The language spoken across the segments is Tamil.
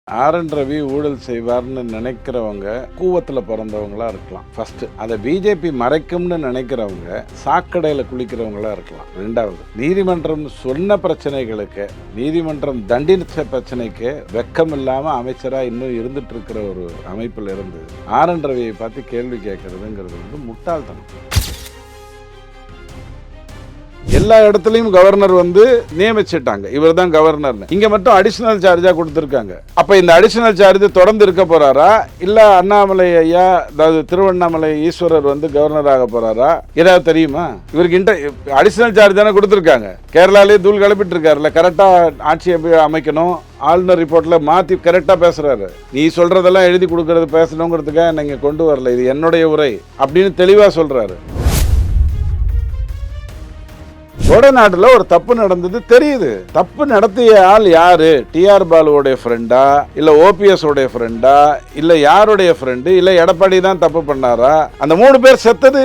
ஆர்.என். ரவி ஊழல் செய்வார்னு நினைக்கிறவங்க கூவத்தில் பிறந்தவங்களா இருக்கலாம். ஃபர்ஸ்ட் அதை பிஜேபி மறைக்கும்னு நினைக்கிறவங்க சாக்கடையில் குளிக்கிறவங்களா இருக்கலாம். ரெண்டாவது, நீதிமன்றம் சொன்ன பிரச்சனைகளுக்கு, நீதிமன்றம் தண்டிச்ச பிரச்சனைக்கு வெக்கம் இல்லாமல் அமைச்சராக இன்னும் இருந்துட்டு இருக்கிற ஒரு அமைப்பில் இருந்து ஆர்.என். ரவியை பார்த்து கேள்வி கேட்கறதுங்கிறது முட்டாள்தனம். எல்லா இடத்துலையும் கவர்னர் நியமிச்சிட்டாங்க, இவர் தான் கவர்னர். இங்க மட்டும் அடிஷனல் சார்ஜா கொடுத்திருக்காங்க. அப்ப இந்த அடிஷனல் சார்ஜ் தொடர்ந்து இருக்க போறாரா, இல்ல அண்ணாமலை ஐயா, அதாவது திருவண்ணாமலை ஈஸ்வரர் கவர்னர் ஆக போறாரா, ஏதாவது தெரியுமா? இவருக்கு அடிஷனல் சார்ஜ் தானே கொடுத்திருக்காங்க. கேரளாலே தூள் கிளப்பிட்டு இருக்காருல்ல, கரெக்டா ஆட்சி அமைக்கணும், ஆளுநர் ரிப்போர்ட்ல மாத்தி கரெக்டா பேசுறாரு. நீ சொல்றதெல்லாம் எழுதி கொடுக்கறது பேசணுங்கிறதுக்காக நீங்க கொண்டு வரல, இது என்னுடைய உரை அப்படின்னு தெளிவா சொல்றாரு. வடநாட்டுல ஒரு தப்பு நடந்தது தெரியுது. தப்பு நடத்திய ஆள் யாரு? டிஆர் பாலுவோடைய ஃப்ரெண்டா, இல்ல ஓபிஎஸ் உடைய ஃப்ரெண்டா, இல்ல யாருடைய ஃப்ரெண்டு, இல்ல எடப்பாடி தான் தப்பு பண்ணாரா? அந்த 3 பேர் செத்தது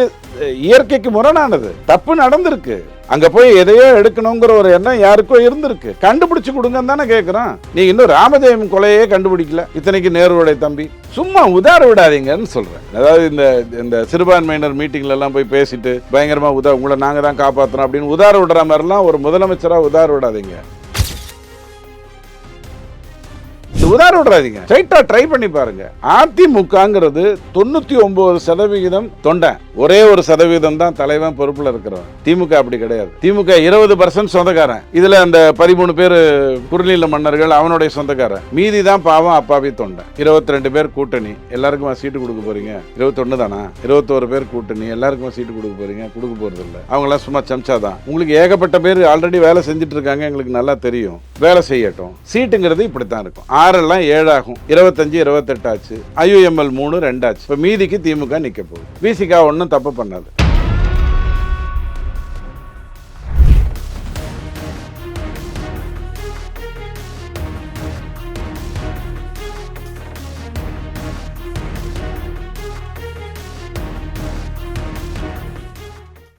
இயற்கைக்கு முரணானது. தப்பு நடந்திருக்கு. அங்க போய் எதையோ எடுக்கணுங்கிற ஒரு எண்ணம் யாருக்கோ இருந்திருக்கு. கண்டுபிடிச்சு கொடுங்கன்னு தானே கேட்கிறோம். நீங்க இன்னும் ராமஜெயம் கொலையே கண்டுபிடிக்கல. இத்தனைக்கு நேருடைய தம்பி. சும்மா உதார விடாதீங்கன்னு சொல்றேன். அதாவது இந்த சிறுபான்மையினர் மீட்டிங்ல எல்லாம் போய் பேசிட்டு பயங்கரமா உங்களை நாங்க தான் காப்பாற்றணும் அப்படின்னு உதார விடுற மாதிரிலாம் ஒரு முதலமைச்சரா உதார விடாதீங்க. உதார விடாதீங்க. ஸ்ட்ரைட்டா ட்ரை பண்ணி பாருங்க. அதிமுகங்கிறது 99% தொண்டை, ஒரே 1% தான் தலைவன் பொறுப்புல இருக்கிறவன். திமுக அப்படி கிடையாது. திமுக 20% சொந்தக்காரன். இதுல அந்த 13 பேர் குறுநில மன்னர்கள் அவனுடைய சொந்தக்காரன். மீதி தான் பாவம் அப்பாவி தொண்டை. 22 பேர் கூட்டணி, எல்லாருக்கும் சீட்டு கொடுக்க போறீங்க. 21 தானா? 21 பேர் கூட்டணி, எல்லாருக்கும் சீட்டு கொடுக்க போறீங்க. கொடுக்க போறது இல்ல. அவங்க எல்லாம் சும்மா சம்சா தான். உங்களுக்கு ஏகப்பட்ட பேர் ஆல்ரெடி வேலை செஞ்சுட்டு இருக்காங்க, எங்களுக்கு நல்லா தெரியும். வேலை செய்யட்டும். சீட்டுங்கிறது இப்படித்தான் இருக்கும். 6 7 ஆகும். 25 28 ஆச்சு. IUML 3 2 ஆச்சு. இப்ப மீதிக்கு திமுக நிக்க போகுது. விசிகா ஒன்னும் தப்பு பண்ணாது.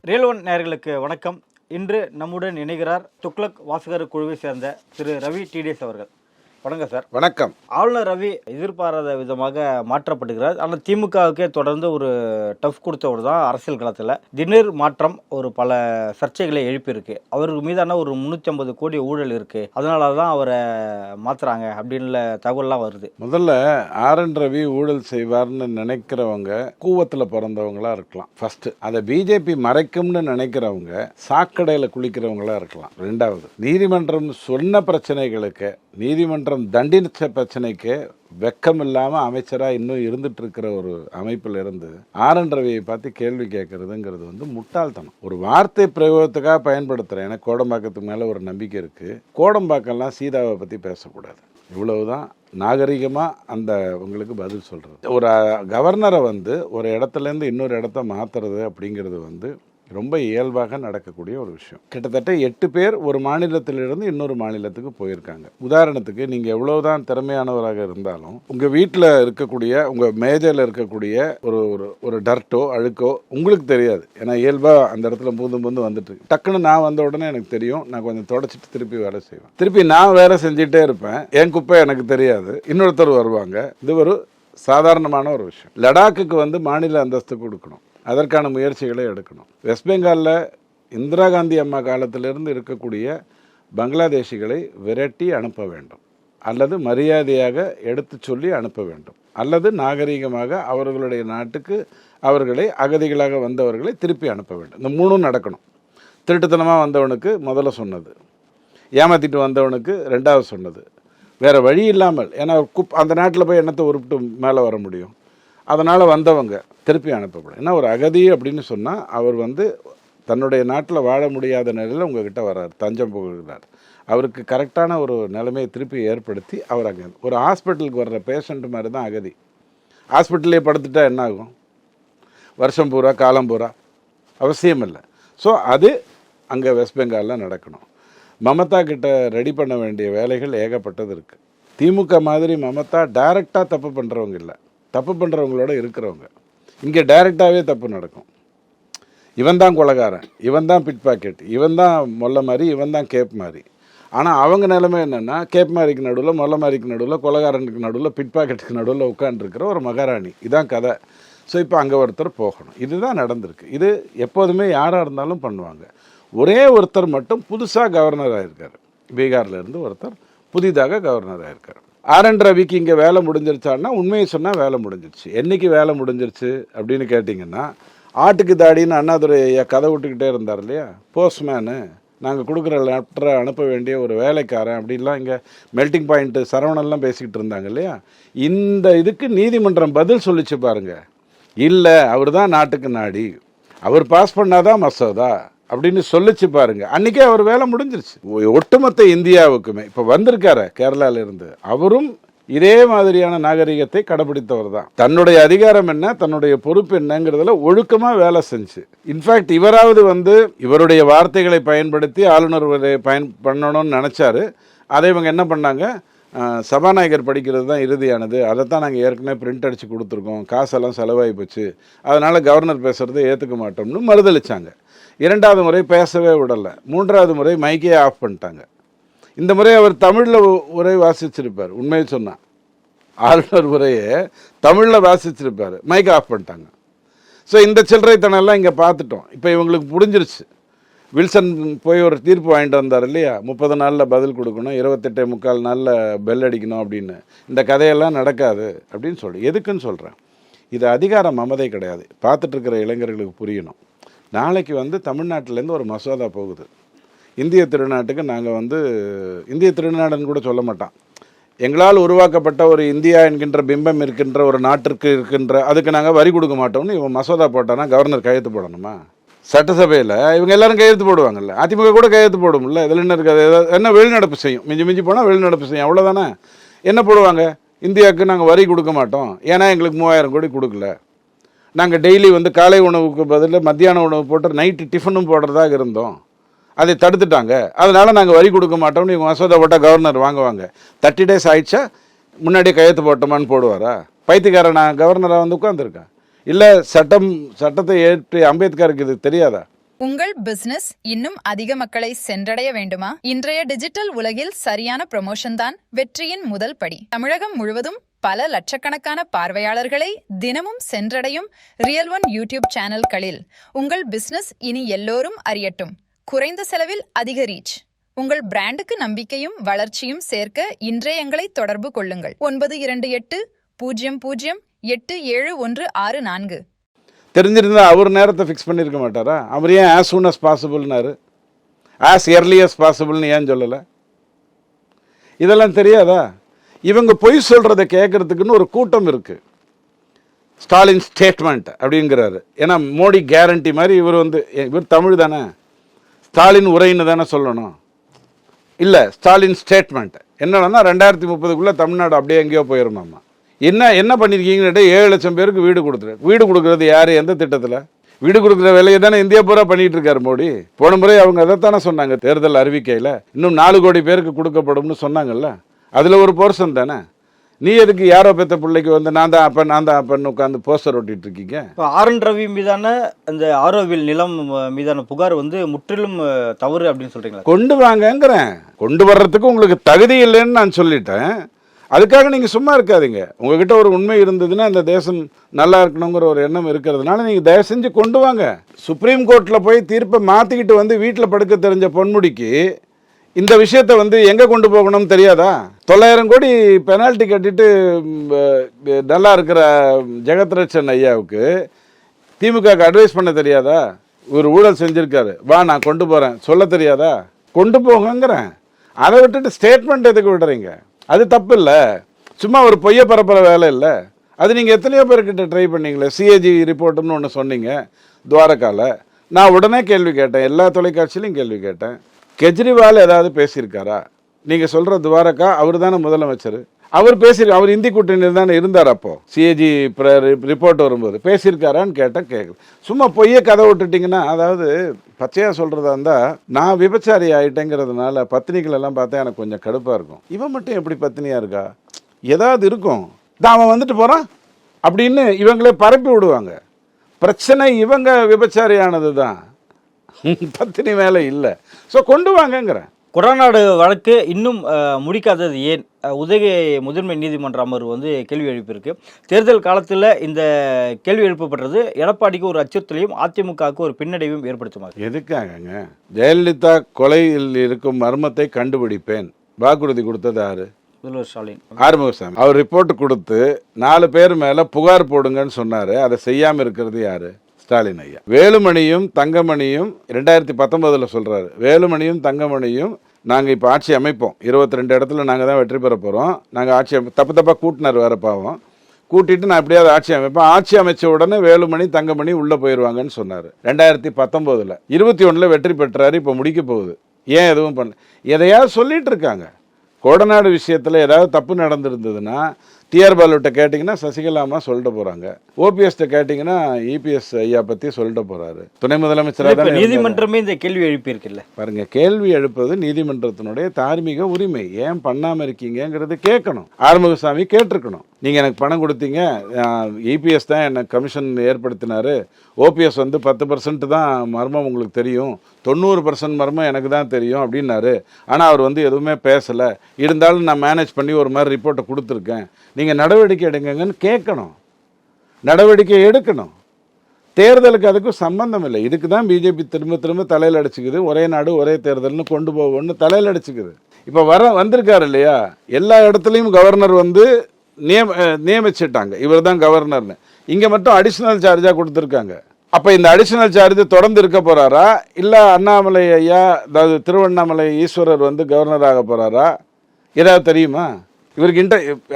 ரியல் ஒன் நேயர்களுக்கு வணக்கம். இன்று நம்முடன் இணைகிறார் துக்ளக் வாசகர் குழுவை சேர்ந்த திரு ரவி டிடிஎஸ் அவர்கள். வணக்கம் சார். வணக்கம். ஆளுநர் ரவி எதிர்பாராத விதமாக மாற்றப்படுகிறார். ஆனால் திமுகவுக்கே தொடர்ந்து ஒரு டஃப் கொடுத்தவர் தான் அரசியல் களத்தில். திடீர் மாற்றம் ஒரு பல சர்ச்சைகளை எழுப்பியிருக்கு. அவருக்கு மீதான ஒரு 350 கோடி ஊழல் இருக்கு, அதனால தான் அவரை மாத்துறாங்க அப்படின்னு தகவல்லாம் வருது. முதல்ல ஆர்.என். ரவி ஊழல் செய்வார்னு நினைக்கிறவங்க கூவத்தில் பிறந்தவங்களா இருக்கலாம். ஃபர்ஸ்ட் அதை பிஜேபி மறைக்கும்னு நினைக்கிறவங்க சாக்கடையில் குளிக்கிறவங்களா இருக்கலாம். ரெண்டாவது, நீதிமன்றம் சொன்ன பிரச்சனைகளுக்கு, நீதிமன்றம் தண்டிச்ச பிரச்சனைக்கு வெக்கம் இல்லாமல் அமைச்சராக இன்னும் இருந்துட்டு இருக்கிற ஒரு அமைப்பில் இருந்து ஆர்.என். ரவியை பார்த்து கேள்வி கேட்கறதுங்கிறது முட்டாள்தனம். ஒரு வார்த்தை பிரயோகத்துக்காக பயன்படுத்துகிறேன். எனக்கு கோடம்பாக்கத்துக்கு மேலே ஒரு நம்பிக்கை இருக்குது. கோடம்பாக்கம்லாம் சீதாவை பற்றி பேசக்கூடாது. இவ்வளவுதான் நாகரிகமாக அந்த உங்களுக்கு பதில் சொல்கிறது. ஒரு கவர்னரை ஒரு இடத்துலேருந்து இன்னொரு இடத்த மாற்றுறது அப்படிங்கிறது ரொம்ப இயல்பாக நடக்கக்கூடிய ஒரு விஷயம். கிட்டத்தட்ட 8 பேர் ஒரு மாநிலத்திலிருந்து இன்னொரு மாநிலத்துக்கு போயிருக்காங்க. உதாரணத்துக்கு, நீங்கள் எவ்வளவுதான் திறமையானவராக இருந்தாலும் உங்கள் வீட்டில் இருக்கக்கூடிய, உங்கள் மேஜையில் இருக்கக்கூடிய ஒரு டர்ட்டோ அழுக்கோ உங்களுக்கு தெரியாது. ஏன்னா இயல்பாக அந்த இடத்துல பூந்து வந்துட்டு இருக்கு. டக்குன்னு நான் வந்த உடனே எனக்கு தெரியும். நான் கொஞ்சம் தொடச்சிட்டு திருப்பி வேலை செய்வேன். திருப்பி நான் வேலை செஞ்சுட்டே இருப்பேன். என் குப்பை எனக்கு தெரியாது, இன்னொருத்தர் வருவாங்க. இது ஒரு சாதாரணமான ஒரு விஷயம். லடாக்குக்கு மாநில அந்தஸ்து கொடுக்கணும். அதற்கான முயற்சிகளை எடுக்கணும். வெஸ்ட் பெங்காலில் இந்திரா காந்தி அம்மா காலத்திலிருந்து இருக்கக்கூடிய பங்களாதேஷிகளை விரட்டி அனுப்ப வேண்டும், அல்லது மரியாதையாக எடுத்து சொல்லி அனுப்ப வேண்டும், அல்லது நாகரீகமாக அவர்களுடைய நாட்டுக்கு அவர்களை அகதிகளாக வந்தவர்களை திருப்பி அனுப்ப வேண்டும். இந்த 3ம் நடக்கணும். திருட்டுத்தனமாக வந்தவனுக்கு முதல்ல சொன்னது, ஏமாற்றிட்டு வந்தவனுக்கு 2வது சொன்னது. வேறு வழி இல்லாமல், ஏன்னா அந்த நாட்டில் போய் எண்ணத்தை உருப்பிட்டு மேலே வர முடியும். அதனால் வந்தவங்க திருப்பி அனுப்பப்படும். ஏன்னா ஒரு அகதி அப்படின்னு சொன்னால் அவர் தன்னுடைய நாட்டில் வாழ முடியாத நிலையில் உங்ககிட்ட வர்றார், தஞ்சம் போகிறார். அவருக்கு கரெக்டான ஒரு நிலைமையை திருப்பி ஏற்படுத்தி அவர் அங்கே ஒரு ஹாஸ்பிட்டலுக்கு வர்ற பேஷண்ட் மாதிரி தான் அகதி. ஹாஸ்பிட்டல்லே படுத்துட்டா என்ன ஆகும்? வருஷம் பூரா காலம் பூரா அவசியம் இல்லை. ஸோ அது அங்கே வெஸ்ட் பெங்காலில் நடக்கணும். மமதா கிட்ட ரெடி பண்ண வேண்டிய வேலைகள் ஏகப்பட்டது இருக்குது. திமுக மாதிரி மமதா டைரெக்டாக தப்பு பண்ணுறவங்க இல்லை, தப்பு பண்ணுறவங்களோட இருக்கிறவங்க. இங்கே டைரெக்டாகவே தப்பு நடக்கும். இவன் தான் கொலைகாரன், இவன் தான் பிட் பாக்கெட், இவன் தான் மொல்ல மாதிரி, இவன் தான் கேப் மாதிரி. ஆனால் அவங்க நிலைமை என்னென்னா கேப் மாரிக்கு நடுவில், மொல்ல மாரிக்கு நடுவில், கொலகாரனுக்கு நடுவில், பிட் பாக்கெட்டுக்கு நடுவில் உட்காந்துருக்கிற ஒரு மகாராணி. இதான் கதை. ஸோ இப்போ அங்கே ஒருத்தர் போகணும். இதுதான் நடந்திருக்கு. இது எப்போதுமே யாராக இருந்தாலும் பண்ணுவாங்க. ஒரே ஒருத்தர் மட்டும் புதுசாக கவர்னர் ஆகியிருக்காரு. பீகார்லேருந்து ஒருத்தர் புதிதாக கவர்னர் ஆகியிருக்காரு. ஆர்என் ரவிக்கு இங்கே வேலை முடிஞ்சிருச்சான்னா உண்மையை சொன்னால் வேலை முடிஞ்சிருச்சு. என்றைக்கு வேலை முடிஞ்சிருச்சு அப்படின்னு கேட்டிங்கன்னா, ஆட்டுக்கு தாடின்னு அண்ணாதுரை ஐயா கதை விட்டுக்கிட்டே இருந்தார் இல்லையா, போஸ்ட்மேனு, நாங்கள் கொடுக்குற லெட்டரை அனுப்ப வேண்டிய ஒரு வேலைக்காரன் அப்படின்லாம் இங்கே மெல்டிங் பாயிண்ட்டு சரவணன்லாம் பேசிக்கிட்டு இருந்தாங்க இல்லையா. இந்த இதுக்கு நீதிமன்றம் பதில் சொல்லிச்சு பாருங்க. இல்லை, அவர் தான் நாட்டுக்கு நாடி, அவர் பாஸ் பண்ணாதான் மசோதா அப்படின்னு சொல்லிச்சு பாருங்க. அன்றைக்கே அவர் வேலை முடிஞ்சிருச்சு. ஒட்டுமொத்த இந்தியாவுக்குமே இப்போ வந்திருக்காரு கேரளாவிலிருந்து, அவரும் இதே மாதிரியான நாகரிகத்தை கடைபிடித்தவர் தான். தன்னுடைய அதிகாரம் என்ன, தன்னுடைய பொறுப்பு என்னங்கிறதுல ஒழுக்கமாக வேலை செஞ்சு, இன்ஃபேக்ட் இவராவது இவருடைய வார்த்தைகளை பயன்படுத்தி ஆளுநர் பண்ணணும்னு நினச்சாரு. அதை இவங்க என்ன பண்ணாங்க, சபாநாயகர் படிக்கிறது தான் இறுதியானது, அதைத்தான் நாங்கள் ஏற்கனவே பிரிண்ட் அடித்து கொடுத்துருக்கோம், காசெல்லாம் செலவாகி போச்சு, அதனால் கவர்னர் பேசுகிறத ஏற்றுக்க மாட்டோம்னு மறுதளிச்சாங்க. 2வது முறை பேசவே விடலை. 3வது முறை மைக்கே ஆஃப் பண்ணிட்டாங்க. இந்த முறை அவர் தமிழில் உரை வாசிச்சிருப்பார். உண்மையை சொன்னான், ஆளுநர் உரையை தமிழில் வாசிச்சிருப்பார், மைக் ஆஃப் பண்ணிட்டாங்க. ஸோ இந்த சில்லறைத்தனெல்லாம் இங்கே பார்த்துட்டோம். இப்போ இவங்களுக்கு புரிஞ்சிருச்சு. வில்சன் போய் ஒரு தீர்ப்பு வாங்கிட்டு வந்தார் இல்லையா, 30 நாளில் பதில் கொடுக்கணும், 28.25 நாளில் பெல் அடிக்கணும் அப்படின்னு. இந்த கதையெல்லாம் நடக்காது அப்படின்னு சொல்லி எதுக்குன்னு சொல்கிறேன். இது அதிகார மமதை கிடையாது. பார்த்துட்ருக்கிற இளைஞர்களுக்கு புரியணும். நாளைக்கு தமிழ்நாட்டிலேருந்து ஒரு மசோதா போகுது. இந்திய திருநாட்டுக்கு நாங்கள் இந்திய திருநாடுன்னு கூட சொல்ல மாட்டான், எங்களால் உருவாக்கப்பட்ட ஒரு இந்தியா என்கின்ற பிம்பம் இருக்கின்ற ஒரு நாட்டிற்கு இருக்கின்ற, அதுக்கு நாங்கள் வரி கொடுக்க மாட்டோம்னு இவன் மசோதா போட்டானா கவர்னர் கையெழுத்து போடணுமா? சட்டசபையில் இவங்க எல்லாரும் கையெழுத்து போடுவாங்கல்ல, அதிமுக கூட கையெழுத்து போடும்ல. இதில் என்ன இருக்காது, என்ன வெளிநடப்பு செய்யும், மிஞ்சி போனால் வெளிநடப்பு செய்யும், அவ்வளோதானே. என்ன போடுவாங்க, இந்தியாவுக்கு நாங்கள் வரி கொடுக்க மாட்டோம், ஏன்னா எங்களுக்கு 3000 கோடி கொடுக்கல, நாங்கள் டெய்லி காலை உணவுக்கு பதில் மத்தியான உணவு போட்டு நைட்டு டிஃபனும் போடுறதாக இருந்தோம், அதை தடுத்துட்டாங்க, அதனால் நாங்கள் வரி கொடுக்க மாட்டோம்னு இவங்க மசோதா போட்டால் கவர்னர் வாங்குவாங்க. 30 days ஆயிடுச்சா முன்னாடியே கையெழுத்து போட்டோமான்னு போடுவாரா? பைத்தியக்காரன் நான் கவர்னராக உட்காந்துருக்கேன். இல்லை சட்டத்தை ஏற்றி அம்பேத்கருக்கு இது தெரியாதா? உங்கள் பிசினஸ் இன்னும் அதிக மக்களை சென்றடைய வேண்டுமா? இன்றைய டிஜிட்டல் உலகில் சரியான ப்ரமோஷன் தான் வெற்றியின் முதல் படி. தமிழகம் முழுவதும் பல லட்சக்கணக்கான பார்வையாளர்களை தினமும் சென்றடையும் ரியல் ஒன் யூடியூப் சேனல்களில் உங்கள் பிசினஸ் இனி எல்லோரும் அறியட்டும். குறைந்த செலவில் அதிக ரீச். உங்கள் பிராண்டுக்கு நம்பிக்கையும் வளர்ச்சியும் சேர்க்க இன்றே எங்களை தொடர்பு கொள்ளுங்கள். 9280087164. தெரிஞ்சிருந்தா அவர் நேரத்தை ஃபிக்ஸ் பண்ணியிருக்க மாட்டாரா? அவர் ஏன் ஆஸ் சூன் அஸ் பாசிபிள்னாரு, ஆஸ் எர்லி அஸ் பாசிபிள்னு ஏன் சொல்லலை? இதெல்லாம் தெரியாதா? இவங்க பொய் சொல்கிறத கேட்கறதுக்குன்னு ஒரு கூட்டம் இருக்குது. ஸ்டாலின் ஸ்டேட்மெண்ட் அப்படிங்கிறாரு. ஏன்னா மோடி கேரண்டி மாதிரி இவர் தமிழ் தானே, ஸ்டாலின் உரைன்னு தானே சொல்லணும். இல்லை, ஸ்டாலின் ஸ்டேட்மெண்ட் என்னன்னா 2030க்குள்ளே தமிழ்நாடு அப்படியே எங்கேயோ போயிருமாம்மா. என்ன பண்ணியிருக்கீங்கன்னு 7 லட்சம் பேருக்கு வீடு கொடுக்குறது யார், எந்த திட்டத்தில்? வீடு கொடுக்குற வேலையை தானே இந்தியா பூரா பண்ணிட்டு இருக்காரு மோடி. போன முறை அவங்க அதைத்தானே சொன்னாங்க தேர்தல் அறிவிக்கையில், இன்னும் 4 கோடி பேருக்கு கொடுக்கப்படும்னு சொன்னாங்கல்ல, அதில் ஒரு போர்ஷன் தானே. நீ எதுக்கு யாரோ பெற்ற பிள்ளைக்கு நான் தான் அப்பன்னு உட்காந்து போஸ்டர் ஒட்டிட்டு இருக்கீங்க? இப்போ ஆர்என் ரவி மீதான அந்த ஆரோவில் நிலம் மீதான புகார் முற்றிலும் தவறு அப்படின்னு சொல்றீங்களா? கொண்டு வாங்கங்கிறேன். கொண்டு வர்றதுக்கு உங்களுக்கு தகுதி இல்லைன்னு நான் சொல்லிட்டேன். அதுக்காக நீங்கள் சும்மா இருக்காதீங்க. உங்ககிட்ட ஒரு உண்மை இருந்ததுன்னா இந்த தேசம் நல்லா இருக்கணுங்கிற ஒரு எண்ணம் இருக்கிறதுனால நீங்கள் தயவு செஞ்சு கொண்டு வாங்க. சுப்ரீம் கோர்ட்டில் போய் தீர்ப்பை மாற்றிக்கிட்டு வீட்டில் படுக்க தெரிஞ்ச பொன்முடிக்கு இந்த விஷயத்தை எங்கே கொண்டு போகணும்னு தெரியாதா? 900 கோடி பெனால்ட்டி கட்டிட்டு நல்லா இருக்கிற ஜெகத்ரட்சன் ஐயாவுக்கு திமுகவுக்கு அட்வைஸ் பண்ண தெரியாதா? ஒரு ஊழல் செஞ்சுருக்காரு, வா நான் கொண்டு போகிறேன் சொல்ல தெரியாதா? கொண்டு போகங்கிறேன். அதை விட்டுட்டு ஸ்டேட்மெண்ட் எதுக்கு விடுறீங்க? அது தப்பு இல்லை, சும்மா ஒரு பொய்யை பரப்புற வேலை இல்லை. அது நீங்கள் எத்தனையோ பேர்கிட்ட ட்ரை பண்ணீங்களே. சிஏஜி ரிப்போர்ட்டுன்னு ஒன்று சொன்னீங்க துவாரகாவில். நான் உடனே கேள்வி கேட்டேன், எல்லா தொலைக்காட்சியிலையும் கேள்வி கேட்டேன். கெஜ்ரிவால் ஏதாவது பேசியிருக்காரா? நீங்கள் சொல்கிற துவாரகா அவர் தானே முதலமைச்சர், அவர் பேசியிருக்க, அவர் இந்தி கூட்டணியில் தானே இருந்தார். அப்போது சிஏஜி ரிப்போர்ட் வரும்போது பேசியிருக்காரான்னு கேட்டேன். கேட்கல, சும்மா பொய்யை கதை விட்டுட்டிங்கன்னா, அதாவது பச்சையாக சொல்கிறதா இருந்தால், நான் விபச்சாரி ஆகிட்டேங்கிறதுனால பத்தினிகளெல்லாம் பார்த்தா எனக்கு கொஞ்சம் கடுப்பாக இருக்கும். இவன் மட்டும் எப்படி பத்தினியாக இருக்கா, ஏதாவது இருக்கும், தான் அவன் வந்துட்டு போகிறான் அப்படின்னு இவங்களே பரப்பி விடுவாங்க. பிரச்சனை இவங்க விபச்சாரியானது தான், பத்தினி மேலே இல்லை. ஸோ கொண்டு வாங்கங்கிறேன். கொடநாடு வழக்கு இன்னும் முடிக்காதது ஏன்? உதகை முதன்மை நீதிமன்ற அமர்வு வந்து கேள்வி எழுப்பியிருக்கு. தேர்தல் காலத்தில் இந்த கேள்வி எழுப்பப்பட்டது எடப்பாடிக்கு ஒரு அச்சுறுத்தலையும் அதிமுகவுக்கு ஒரு பின்னடைவையும் ஏற்படுத்துமா? எதுக்காகங்க? ஜெயலலிதா கொலையில் இருக்கும் மர்மத்தை கண்டுபிடிப்பேன் வாக்குறுதி கொடுத்தது யாரு? முதல்வர் ஸ்டாலின். ஆறுமுகசாமி. அவர் ரிப்போர்ட் கொடுத்து 4 பேர் மேல புகார் போடுங்கன்னு சொன்னாரு. அதை செய்யாம இருக்கிறது யாரு? ஸ்டாலின் ஐயா. வேலுமணியும் தங்கமணியும் 2019 சொல்றாரு. வேலுமணியும் தங்கமணியும் நாங்கள் இப்போ ஆட்சி அமைப்போம், 22 இடத்துல நாங்கள் தான் வெற்றி பெற போகிறோம், நாங்கள் ஆட்சி தப்பாக கூட்டினார் வேற பாவம், கூட்டிட்டு நான் எப்படியாவது ஆட்சி அமைப்பேன், ஆட்சி அமைச்ச உடனே வேலுமணி தங்கமணி உள்ளே போயிடுவாங்கன்னு சொன்னார். 2019 21 வெற்றி பெற்றாரு. இப்போ முடிக்க போகுது. ஏன் எதுவும் பண்ணல? எதையாவது சொல்லிட்டு இருக்காங்க. கொடநாடு விஷயத்தில் ஏதாவது தப்பு நடந்திருந்ததுன்னா டிஆர் பாலுட்ட கேட்டிங்கன்னா சசிகலா அம்மா சொல்லிட்டு போகிறாங்க. ஓபிஎஸ்ட்ட கேட்டிங்கன்னா இபிஎஸ் ஐயா பற்றி சொல்லிட்டு போகிறாரு. துணை முதலமைச்சராக தான் நீதிமன்றமே இந்த கேள்வி எழுப்பியிருக்குல்ல. பாருங்க, கேள்வி எழுப்பது நீதிமன்றத்தினுடைய தார்மீக உரிமை. ஏன் பண்ணாமல் இருக்கீங்கிறது கேட்கணும். ஆறுமுகசாமி கேட்டிருக்கணும். நீங்கள் எனக்கு பணம் கொடுத்தீங்க, இபிஎஸ் தான் எனக்கு கமிஷன் ஏற்படுத்தினாரு, ஓபிஎஸ் வந்து 10% தான் மர்மம் உங்களுக்கு தெரியும், 90% மர்மம் எனக்கு தான் தெரியும் அப்படின்னாரு. ஆனால் அவர் வந்து எதுவுமே பேசலை. இருந்தாலும் நான் மேனேஜ் பண்ணி ஒரு மாதிரி ரிப்போர்ட்டை கொடுத்துருக்கேன், நீங்கள் நடவடிக்கை எடுங்கன்னு கேட்கணும். நடவடிக்கை எடுக்கணும். தேர்தலுக்கு அதுக்கும் சம்பந்தம் இல்லை. இதுக்கு தான் பிஜேபி திரும்ப திரும்ப தலையில் அடிச்சுக்குது. ஒரே நாடு ஒரே தேர்தல்னு கொண்டு போவோம்னு தலையில் அடிச்சுக்குது. இப்போ வந்திருக்காரு இல்லையா, எல்லா இடத்துலையும் கவர்னர் வந்து நியமிச்சிட்டாங்க, இவர் தான் கவர்னர்னு. இங்கே மட்டும் அடிஷ்னல் சார்ஜாக கொடுத்துருக்காங்க. அப்போ இந்த அடிஷ்னல் சார்ஜ் தொடர்ந்து இருக்க போகிறாரா, இல்லை அண்ணாமலை ஐயா, அதாவது திருவண்ணாமலை ஈஸ்வரர் வந்து கவர்னர் ஆக போகிறாரா? ஏதாவது தெரியுமா? இவருக்கு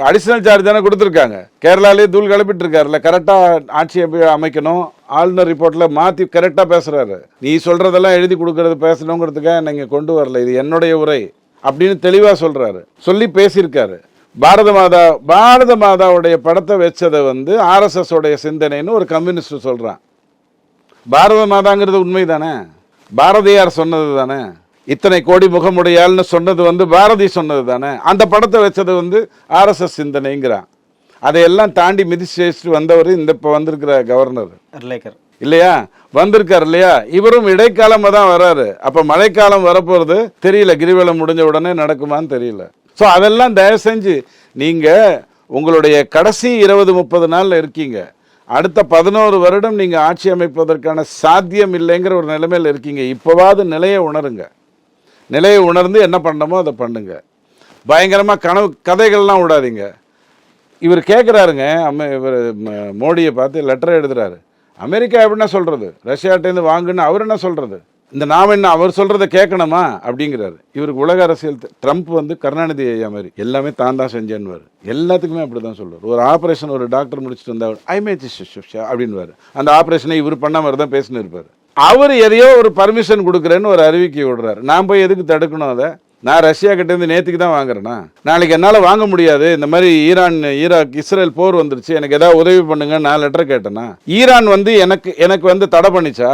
அடிஷ்னல் சார்ஜ் தானே கொடுத்துருக்காங்க. கேரளாலே தூள் கிளப்பிட்டு இருக்காருல்ல, கரெக்டாக ஆட்சி அமைக்கணும், ஆளுநர் ரிப்போர்ட்டில் மாற்றி கரெக்டாக பேசுகிறாரு. நீ சொல்கிறதெல்லாம் எழுதி கொடுக்கறது பேசணுங்கிறதுக்காக நீங்கள் கொண்டு வரல, இது என்னுடைய உரை அப்படின்னு தெளிவாக சொல்கிறாரு. சொல்லி பேசியிருக்காரு. பாரத மாதாவுடைய படத்தை வச்சதை வந்து ஆர்எஸ்எஸ் உடைய சிந்தனைன்னு ஒரு கம்யூனிஸ்ட் சொல்கிறான். பாரத மாதாங்கிறது உண்மை தானே? பாரதியார் சொன்னது தானே? இத்தனை கோடி முகமுடையாள்னு சொன்னது வந்து பாரதி சொன்னது தானே? அந்த படத்தை வச்சது வந்து ஆர்எஸ்எஸ் சிந்தனைங்கிறான். அதையெல்லாம் தாண்டி மிதிச்சு வந்தவர் இந்த இப்போ வந்திருக்கிற கவர்னர் இல்லையா, வந்திருக்காரு இல்லையா? இவரும் இடைக்காலமாக தான் வர்றாரு. அப்போ மழைக்காலம் வரப்போகிறது தெரியல, கிரிவலம் முடிஞ்ச உடனே நடக்குமான்னு தெரியல. ஸோ அதெல்லாம் தயவு செஞ்சு நீங்கள் உங்களுடைய கடைசி 20-30 நாளில் இருக்கீங்க. அடுத்த 11 வருடம் நீங்கள் ஆட்சி அமைப்பதற்கான சாத்தியம் இல்லைங்கிற ஒரு நிலைமையில் இருக்கீங்க. இப்போவாது நிலையை உணருங்க. நிலையை உணர்ந்து என்ன பண்ணணுமோ அதை பண்ணுங்க. பயங்கரமாக கதைகள்லாம் விடாதீங்க. இவர் கேட்குறாருங்க, இவர் மோடியை பார்த்து லெட்டர் எழுதுறாரு. அமெரிக்கா எப்படின்னா சொல்கிறது, ரஷ்யாட்டேருந்து வாங்குன்னு அவர் என்ன சொல்கிறது, இந்த நாம் என்ன அவர் சொல்கிறத கேட்கணுமா அப்படிங்கிறாரு. இவருக்கு உலக அரசியல் ட்ரம்ப் வந்து கருணாநிதி ஐயா மாதிரி எல்லாமே தான் செஞ்சேன்னு எல்லாத்துக்குமே அப்படி தான் சொல்லுவார். ஒரு ஆப்ரேஷன் ஒரு டாக்டர் முடிச்சுட்டு வந்தார், அப்படின்வார். அந்த ஆப்ரேஷனை இவர் பண்ண மாதிரி தான் பேசின்னு இருப்பார். அவர் எதையோ ஒரு பர்மிஷன் கொடுக்குறேன்னு ஒரு அறிவிக்கை விடுறாரு. நான் போய் எதுக்கு தடுக்கணும் அதை? நான் ரஷ்யா கிட்டேருந்து நேற்றுக்கு தான் வாங்குறேன்னா, நாளைக்கு என்னால் வாங்க முடியாது, இந்த மாதிரி ஈராக் இஸ்ரேல் போர் வந்துருச்சு, எனக்கு ஏதாவது உதவி பண்ணுங்க நான் லெட்டர் கேட்டேன்னா, ஈரான் வந்து எனக்கு வந்து தடை பண்ணிச்சா?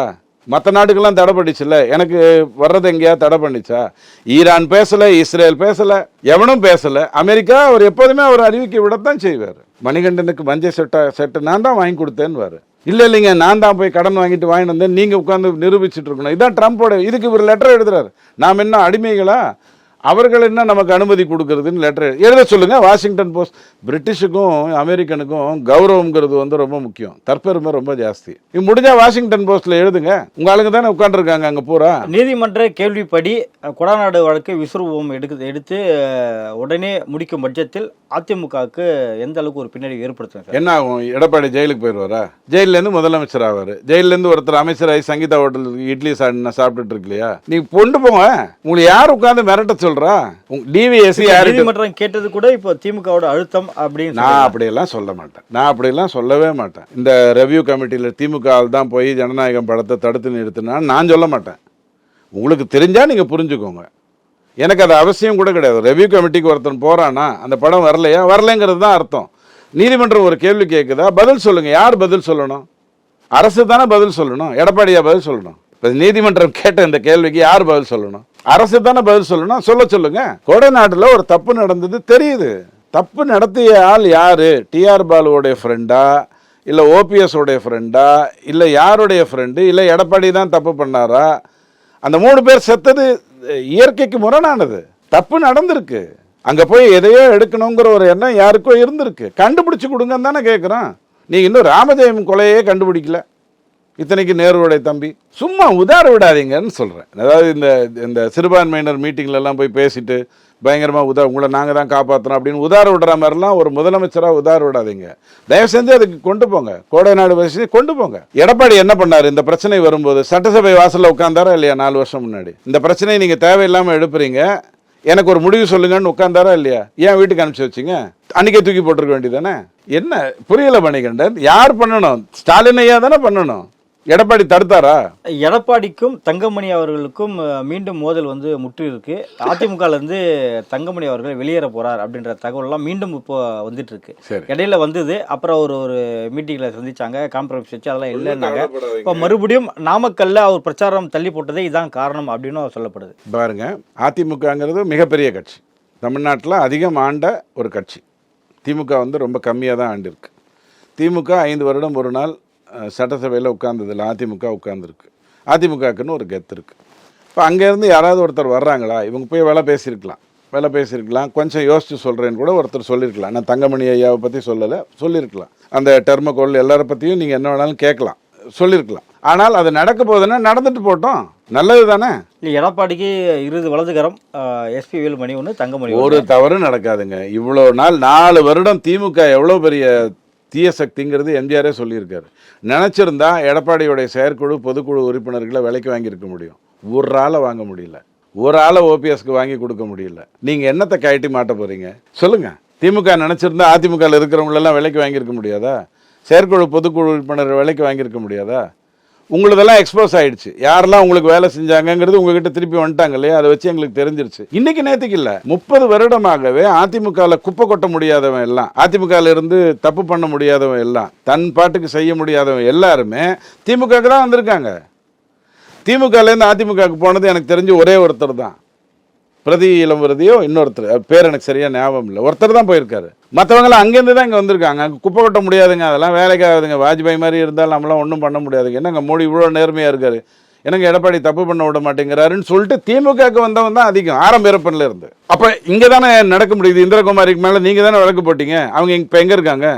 மற்ற நாட்டுக்கெல்லாம் தடை பண்ணிச்சுல்ல, எனக்கு வர்றது எங்கேயாவது தடை பண்ணிச்சா? ஈரான் பேசலை, இஸ்ரேல் பேசலை, எவனும் பேசலை. அமெரிக்கா அவர் எப்போதுமே அவர் அறிவிக்கை விடத்தான் செய்வார். மணிகண்டனுக்கு மஞ்சள் செட்டு நான் தான் வாங்கி கொடுத்தேன்னு. இல்லைங்க, நான் தான் போய் கடன் வாங்கிட்டு வந்தேன், நீங்கள் உட்காந்து நிரூபிச்சுட்டு இருக்கணும். இதான் ட்ரம்ப்போட. இதுக்கு இவர் லெட்டர் எழுதுறாரு. நாம் என்ன அடிமைகளா? அவர்கள் என்ன நமக்கு அனுமதி கொடுக்கறதுன்னு லெட்டர் எழுத சொல்லுங்க. Washington post. பிரிட்டிஷுக்கும் அமெரிக்கனுக்கும் கௌரவங்கிறது வந்து ரொம்ப முக்கியம், தற்பெருமை ரொம்ப ஜாஸ்தி. இது முடிஞ்சா வாஷிங்டன் போஸ்ட்ல எழுதுங்க. உங்க ஆளுங்க தானே உட்காந்துருக்காங்க அங்க பூரா. நீதிமன்ற கேள்விப்படி கொடநாடு வழக்கு விஸ்வரூபம் எடுத்து உடனே முடிக்கும் பட்சத்தில் அதிமுகவுக்கு எந்த அளவுக்கு ஒரு பின்னடைவு ஏற்படுத்தும்? என்ன ஆகும்? எடப்பாடி ஜெயிலுக்கு போயிடுவாரா? ஜெயிலேருந்து முதலமைச்சர் ஆவாரு. ஜெயிலேருந்து ஒருத்தர் அமைச்சராகி சங்கீதா ஹோட்டல் இட்லி சாப்பிட்டுட்டு இருக்கு இல்லையா? நீ கொண்டு போங்க. உங்களுக்கு யார் உட்காந்து மிரட்ட சொல்றா? டிவிஎஸ்சி நீதிமன்றம் கேட்டது கூட இப்போ திமுகவோட அழுத்தம் அப்படின்னு நான் அப்படியெல்லாம் சொல்ல மாட்டேன். நான் அப்படியெல்லாம் சொல்லவே மாட்டேன். இந்த ரெவ்யூ கமிட்டியில் திமுக தான் போய் ஜனநாயகம் படத்தை தடுத்து நிறுத்தினா நான் சொல்ல மாட்டேன். உங்களுக்கு தெரிஞ்சா நீங்க புரிஞ்சுக்கோங்க. எனக்கு அது அவசியம் கூட கிடையாது. ரெவ்யூ கமிட்டிக்கு ஒருத்தன் போறானா, அந்த படம் வரலையா, வரலைங்கிறது தான் அர்த்தம். நீதிமன்றம் ஒரு கேள்வி கேட்குதா, பதில் சொல்லுங்க. யார் பதில் சொல்லணும்? அரசு தானே பதில் சொல்லணும். எடப்பாடியா பதில் சொல்லணும்? நீதிமன்றம் கேட்ட இந்த கேள்விக்கு யார் பதில் சொல்லணும்? அரசு தானே பதில் சொல்லணும். சொல்லுங்க. கொடநாட்டில் ஒரு தப்பு நடந்தது தெரியுது. தப்பு நடத்திய ஆள் யாரு? டிஆர் பாலுவோடைய ஃப்ரெண்டா, இல்லை ஓபிஎஸ் உடைய ஃப்ரெண்டா, இல்லை யாருடைய ஃப்ரெண்டு, இல்லை எடப்பாடி தான் தப்பு பண்ணாரா? அந்த 3 பேர் செத்தது இயற்கைக்கு முரணானது. தப்பு நடந்திருக்கு. அங்கே போய் எதையோ எடுக்கணுங்கிற ஒரு எண்ணம் யாருக்கோ இருந்திருக்கு. கண்டுபிடிச்சு கொடுங்கன்னு தானே கேட்குறோம். நீங்கள் இன்னும் ராமஜெயம் கொலையே கண்டுபிடிக்கல. இத்தனைக்கு நேருவுடைய தம்பி. சும்மா உதார விடாதீங்கன்னு சொல்கிறேன். அதாவது இந்த சிறுபான்மையினர் மீட்டிங்லலாம் போய் பேசிட்டு பயங்கரமாக உங்களை நாங்கள் தான் காப்பாற்றணும் அப்படின்னு உதார விடுற மாதிரிலாம் ஒரு முதலமைச்சராக உதார விடாதீங்க. தயவு செஞ்சு அதுக்கு கொண்டு போங்க. கோடை நாடு வச்சு கொண்டு போங்க. எடப்பாடி என்ன பண்ணார்? இந்த பிரச்சனை வரும்போது சட்டசபை வாசலில் உட்காந்தாரா இல்லையா? 4 வருஷம் முன்னாடி இந்த பிரச்சனையை நீங்கள் தேவையில்லாமல் எடுப்புறீங்க, எனக்கு ஒரு முடிவு சொல்லுங்கன்னு உட்காந்தாரா இல்லையா? ஏன் வீட்டுக்கு அனுப்பிச்சு வச்சிங்க? அன்றைக்கே தூக்கி போட்டிருக்க வேண்டியதானே. என்ன புரியல மணிகண்டன்? யார் பண்ணணும்? ஸ்டாலின் ஐயா தானே பண்ணணும். எடப்பாடி தடுத்தாரா? எடப்பாடிக்கும் தங்கமணி அவர்களுக்கும் மீண்டும் மோதல் முற்றி இருக்கு. அதிமுகல இருந்து தங்கமணி அவர்கள் வெளியேற போறார் அப்படின்ற தகவல்லாம் மீண்டும் இப்போ வந்துட்டு இருக்கு. இடையில வந்தது, அப்புறம் ஒரு மீட்டிங்ல சந்திச்சாங்க, காம்ப்ரமைஸ் வச்சு அதெல்லாம் இல்லைன்னாங்க. இப்போ மறுபடியும் நாமக்கல்ல அவர் பிரச்சாரம் தள்ளி போட்டதே இதான் காரணம் அப்படின்னு சொல்லப்படுது. பாருங்க, அதிமுகங்கிறது மிகப்பெரிய கட்சி, தமிழ்நாட்டில் அதிகம் ஆண்ட ஒரு கட்சி. திமுக ரொம்ப கம்மியாக தான் ஆண்டிருக்கு. திமுக 5 வருடம் ஒரு நாள் சட்டசபையில் உட்கார்ந்ததில்ல, அதிமுக உட்கார்ந்துருக்கு. அதிமுகக்குன்னு ஒரு கெத்து இருக்குது. இப்போ அங்கேருந்து யாராவது ஒருத்தர் வர்றாங்களா? இவங்க போய் வேலை பேசியிருக்கலாம், கொஞ்சம் யோசித்து சொல்கிறேன்னு கூட ஒருத்தர் சொல்லியிருக்கலாம். நான் தங்கமணி ஐயாவை பற்றி சொல்லியிருக்கலாம். அந்த டெர்மோகோல் எல்லாரை பற்றியும் நீங்கள் என்ன வேணாலும் கேட்கலாம், சொல்லியிருக்கலாம். ஆனால் அது நடக்க போகுதுன்னா நடந்துட்டு போட்டோம், நல்லது தானே. இல்லை, எடப்பாடிக்கு இருது வலதுகரம், எஸ்பி வேலுமணி ஒன்று, தங்கமணி ஒரு தவறு நடக்காதுங்க. இவ்வளோ நாள் 4 வருடம் திமுக எவ்வளோ பெரிய தீய சக்திங்கிறது எம்ஜிஆரே சொல்லியிருக்காரு. நினச்சிருந்தா எடப்பாடியோடைய செயற்குழு பொதுக்குழு உறுப்பினர்களை விலைக்கு வாங்கியிருக்க முடியும். ஒரு ஆளை வாங்க முடியல, ஒரு ஆளை ஓபிஎஸ்க்கு வாங்கி கொடுக்க முடியல. நீங்கள் என்னத்தை கழட்டி மாட்ட போகிறீங்க சொல்லுங்கள்? திமுக நினச்சிருந்தா அதிமுகவில் இருக்கிறவங்களெல்லாம் விலைக்கு வாங்கியிருக்க முடியாதா? செயற்குழு பொதுக்குழு உறுப்பினர் விலைக்கு வாங்கியிருக்க முடியாதா? உங்களதெல்லாம் எக்ஸ்போஸ் ஆயிடுச்சு. யாரெல்லாம் உங்களுக்கு வேலை செஞ்சாங்கிறது உங்ககிட்ட திருப்பி வந்துட்டாங்க இல்லையா? அதை வச்சு எங்களுக்கு தெரிஞ்சிருச்சு. இன்னைக்கு நேற்றுக்கு இல்லை, 30 வருடமாகவே அதிமுகவில் குப்பை கொட்ட முடியாதவன் எல்லாம், அதிமுகவில் இருந்து தப்பு பண்ண முடியாதவன் எல்லாம், தன் பாட்டுக்கு செய்ய முடியாதவன் எல்லாருமே திமுகவுக்கு தான் வந்திருக்காங்க. திமுகலேருந்து அதிமுகவுக்கு போனது எனக்கு தெரிஞ்சு ஒரே ஒருத்தர் தான், பிரதி இளம்பரதியோ இன்னொருத்தர், பேர் எனக்கு சரியாக ஞாபகம் இல்லை, ஒருத்தர் தான் போயிருக்காரு. மற்றவங்களாம் அங்கேருந்து தான் இங்கே வந்திருக்காங்க. அங்கே குப்பை கொட்ட முடியாதுங்க, அதெல்லாம் வேலைக்கு ஆகுதுங்க. வாஜ்பாய் மாதிரி இருந்தாலும் நம்மளாம் ஒன்றும் பண்ண முடியாதுங்க. என்னங்க மோடி இவ்வளோ நேர்மையாக இருக்காரு, எனக்கு எடப்பாடி தப்பு பண்ண விட மாட்டேங்கிறாருன்னு சொல்லிட்டு திமுகவுக்கு வந்தவன் தான் அதிகம், ஆரம்ப இறப்பனில் இருந்து. அப்போ இங்கே தானே நடக்க முடியுது. இந்திரகுமாரிக்கு மேலே நீங்கள் தானே வழக்கு போட்டீங்க. அவங்க இப்போ எங்கே இருக்காங்க?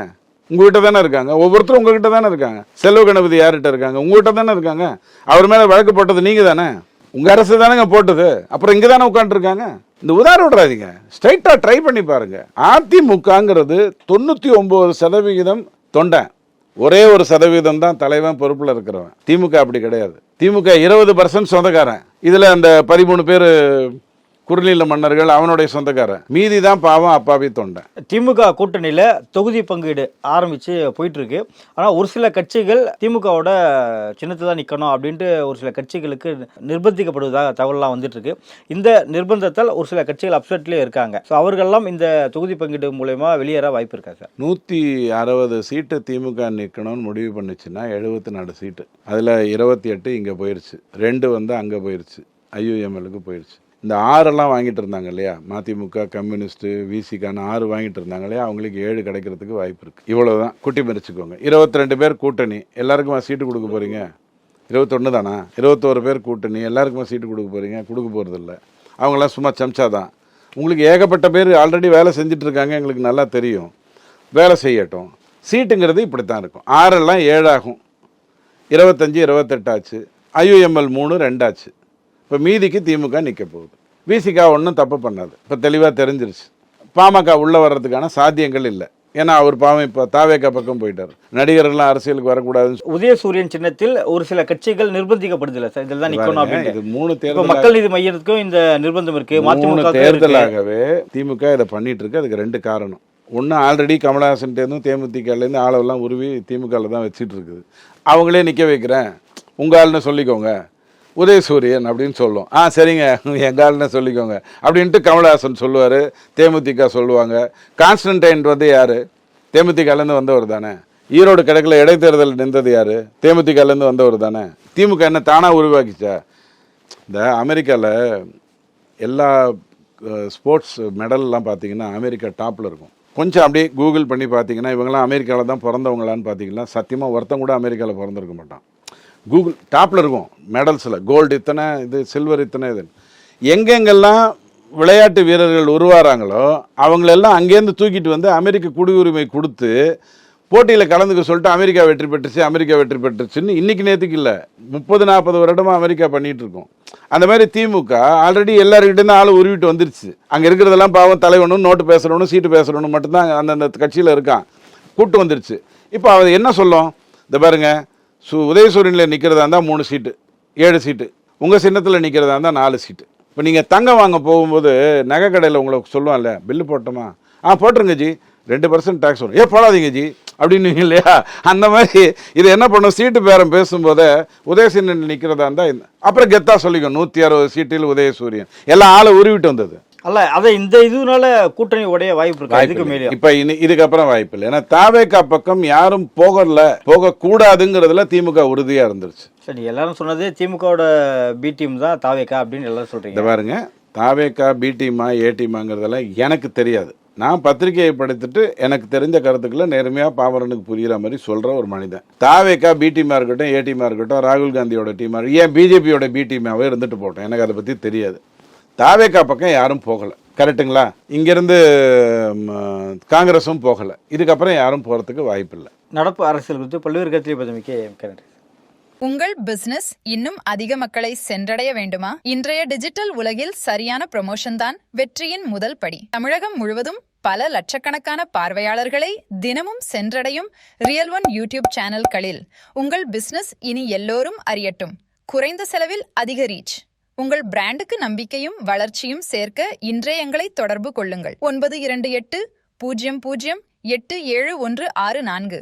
உங்ககிட்ட தானே இருக்காங்க. ஒவ்வொருத்தரும் உங்ககிட்ட தானே இருக்காங்க. செல்வ கணபதி யார்கிட்ட இருக்காங்க? உங்ககிட்ட தானே இருக்காங்க. அவர் மேலே வழக்கு போட்டது நீங்கள் தானே, உங்கள் அரசு தானேங்க போட்டது. அப்புறம் இங்கே தானே உட்காந்துருக்காங்க. இந்த உதாரணம் விடாதீங்க, ஸ்ட்ரைட்டாக ட்ரை பண்ணி பாருங்க. அதிமுகங்கிறது 99% தொண்டை, ஒரே 1% தான் தலைவன் பொறுப்பில் இருக்கிறவன். திமுக அப்படி கிடையாது. திமுக 20% சொந்தக்காரன். இதில் அந்த 13 பேர் குறுநில மன்னர்கள் அவனுடைய சொந்தக்காரன், மீதி தான் பாவம் அப்பாவி தொண்டை. திமுக கூட்டணியில் தொகுதி பங்கீடு ஆரம்பித்து போயிட்டு இருக்கு. ஆனால் ஒரு சில கட்சிகள் திமுகவோட சின்னத்தை தான் நிற்கணும் அப்படின்ட்டு ஒரு சில கட்சிகளுக்கு நிர்பந்திக்கப்படுவதாக தகவலாம் வந்துட்டு இருக்கு. இந்த நிர்பந்தத்தால் ஒரு சில கட்சிகள் அப்செட்லேயே இருக்காங்க. ஸோ அவர்கள்லாம் இந்த தொகுதி பங்கீடு மூலயமா வெளியேற வாய்ப்பு இருக்கா சார்? 160 சீட்டு திமுக நிற்கணும்னு முடிவு பண்ணுச்சுன்னா 74 சீட்டு, அதில் 28 இங்கே போயிடுச்சு, 2 அங்கே போயிடுச்சு, ஐயுஎம்எலுக்கு போயிடுச்சு. இந்த 6 வாங்கிட்டு இருந்தாங்க இல்லையா, மதிமுக, கம்யூனிஸ்ட்டு, விசிகான்னு 6 வாங்கிட்டு இருந்தாங்க இல்லையா, அவங்களுக்கு 7 கிடைக்கிறதுக்கு வாய்ப்பு இருக்குது. இவ்வளோதான், குட்டி மறிச்சுக்கோங்க. 22 பேர் கூட்டணி, எல்லாருக்குமா சீட்டு கொடுக்க போகிறீங்க? 21 தானா? 21 பேர் கூட்டணி, எல்லாருக்குமா சீட்டு கொடுக்க போகிறீங்க? கொடுக்க போகிறதில்ல. அவங்களாம் சும்மா சம்சா தான். உங்களுக்கு ஏகப்பட்ட பேர் ஆல்ரெடி வேலை செஞ்சிட்ருக்காங்க, எங்களுக்கு நல்லா தெரியும். வேலை செய்யட்டும். சீட்டுங்கிறது இப்படி தான் இருக்கும். 6 7 ஆகும், 25 28 ஆச்சு, ஐயுஎம்எல் 3 2 ஆச்சு. இப்போ மீதிக்கு திமுக நிற்க போகுது. விசிகா ஒன்றும் தப்பு பண்ணாது, இப்போ தெளிவாக தெரிஞ்சிருச்சு. பாமக உள்ளே வர்றதுக்கான சாத்தியங்கள் இல்லை. ஏன்னா அவர் பாவம் இப்போ தாவேக்கா பக்கம் போயிட்டார். நடிகர்கள்லாம் அரசியலுக்கு வரக்கூடாதுன்னு உதயசூரியன் சின்னத்தில் ஒரு சில கட்சிகள் நிர்பந்திக்கப்படுதில்ல சார், இதெல்லாம் தான் நிற்கணும் அப்படின்னு. இது 3 தேர்தல், மக்கள் நீதி மையத்துக்கும் இந்த நிர்பந்தம் இருக்கு. 3 தேர்தலாகவே திமுக இதை பண்ணிட்டு இருக்கு. அதுக்கு 2 காரணம். ஒன்று, ஆல்ரெடி கமலஹாசன்ட்டேருந்தும் தேமுதிகலேருந்து ஆளவெல்லாம் உருவி திமுகவில் தான் வச்சுட்டு இருக்குது. அவங்களே நிற்க வைக்கிறேன், உங்கள் ஆள்னு சொல்லிக்கோங்க, உதயசூரியன் அப்படின்னு சொல்லும். சரிங்க எங்கள் ஆள்னு சொல்லிக்கோங்க அப்படின்ட்டு கமலஹாசன் சொல்லுவார், தேமுதிக சொல்லுவாங்க. கான்ஸ்டன்டைன் யார்? தேமுதிகலேருந்து வந்தவர் தானே. ஈரோடு கிழக்கில் இடைத்தேர்தல் நின்றது யார்? தேமுதிகலேருந்து வந்தவர் தானே. திமுக என்ன தானாக உருவாக்கிச்சா? இந்த அமெரிக்காவில் எல்லா ஸ்போர்ட்ஸ் மெடல்லாம் பார்த்தீங்கன்னா அமெரிக்கா டாப்பில் இருக்கும். கொஞ்சம் அப்படியே கூகுள் பண்ணி பார்த்தீங்கன்னா இவங்கெல்லாம் அமெரிக்காவில் தான் பிறந்தவங்களான்னு பார்த்தீங்கன்னா சத்தியமாக ஒருத்தன் கூட அமெரிக்காவில் பிறந்திருக்க மாட்டான். கூகுள் டாப்பில் இருக்கும் மெடல்ஸில். கோல்டு இத்தனை, இது சில்வர் இத்தனை, இது எங்கெங்கெல்லாம் விளையாட்டு வீரர்கள் உருவாகிறாங்களோ அவங்களெல்லாம் அங்கேருந்து தூக்கிட்டு வந்து அமெரிக்க குடியுரிமை கொடுத்து போட்டியில் கலந்துக்க சொல்லிட்டு அமெரிக்கா வெற்றி பெற்றுச்சுன்னு இன்றைக்கி நேற்றுக்கு இல்லை 30-40 வருடமாக அமெரிக்கா பண்ணிகிட்டு இருக்கோம். அந்த மாதிரி திமுக ஆல்ரெடி எல்லாருக்கிட்டேருந்து ஆள் உருவிட்டு வந்துருச்சு. அங்கே இருக்கிறதெல்லாம் பாவம் தலைவனும் நோட்டு பேசுகிறவனும் சீட்டு பேசுகிறவனும் மட்டும்தான் அந்தந்த கட்சியில் இருக்கான், கூட்டு வந்துருச்சு. இப்போ அவர் என்ன சொல்லும், இந்த பாருங்க உதயசூரியனில் நிற்கிறதா இருந்தால் 3 சீட்டு 7 சீட்டு, உங்கள் சின்னத்தில் நிற்கிறதா இருந்தால் 4 சீட்டு. இப்போ நீங்கள் தங்கம் வாங்க போகும்போது நகை கடையில் உங்களுக்கு சொல்லுவான்ல, பில்லு போட்டோமா, போட்டுருங்க ஜி 2% டேக்ஸ் வரும், போடாதீங்க ஜி அப்படின்னு இல்லையா? அந்த மாதிரி இது என்ன பண்ணும், சீட்டு பேரம் பேசும்போதே உதயசூரியன் நிற்கிறதா இருந்தால் அப்புறம் கெத்தா சொல்லிக்கும் 160 சீட்டில் உதயசூரியன், எல்லாம் ஆளை உருவிட்டு வந்தது. அல்ல அதை இந்த இதுனால கூட்டணி உடைய வாய்ப்பு இருக்கு. இதுக்கு மேலே இப்ப இதுக்கப்புறம் வாய்ப்பு இல்லை. ஏன்னா தாவேகா பக்கம் யாரும் போகக்கூடாதுங்கிறதுல திமுக உறுதியா இருந்துருச்சு. சரி, எல்லாரும் சொன்னது திமுகவோட பி டீம் தான் தாவேகா அப்படின்னு எல்லாரும் சொல்றீங்க. இந்த பாருங்க, தாவேகா பி டீமா ஏ டீமாங்கிறதெல்லாம் எனக்கு தெரியாது. நான் பத்திரிகையை படித்துட்டு எனக்கு தெரிஞ்ச கருத்துக்களை நேர்மையாக பாமரனுக்கு புரிகிற மாதிரி சொல்கிற ஒரு மனிதன். தாவேக்கா பி டீமாக இருக்கட்டும் ஏ டீமாக இருக்கட்டும், ராகுல் காந்தியோட டீமாக ஏன் பிஜேபியோட பி டீமாகவே இருந்துட்டு போட்டோம், எனக்கு அதை பற்றி தெரியாது. தாவேக்கா பக்கம் யாரும் போகலை, கரெக்டுங்களா? இங்கேருந்து காங்கிரஸும் போகலை, இதுக்கப்புறம் யாரும் போகிறதுக்கு வாய்ப்பு இல்லை. நடப்பு அரசியல் குறித்து பல்வேறு கட்சியை பதவிக்கு உங்கள் பிசினஸ் இன்னும் அதிக மக்களை சென்றடைய வேண்டுமா? இன்றைய டிஜிட்டல் உலகில் சரியான ப்ரமோஷன் தான் வெற்றியின் முதல் படி. தமிழகம் முழுவதும் பல லட்சக்கணக்கான பார்வையாளர்களை தினமும் சென்றடையும் ரியல் ஒன் யூடியூப் சேனல்களில் உங்கள் பிசினஸ் இனி எல்லோரும் அறியட்டும். குறைந்த செலவில் அதிக ரீச். உங்கள் பிராண்டுக்கு நம்பிக்கையும் வளர்ச்சியும் சேர்க்க இன்றே எங்களை தொடர்பு கொள்ளுங்கள். 9280087164.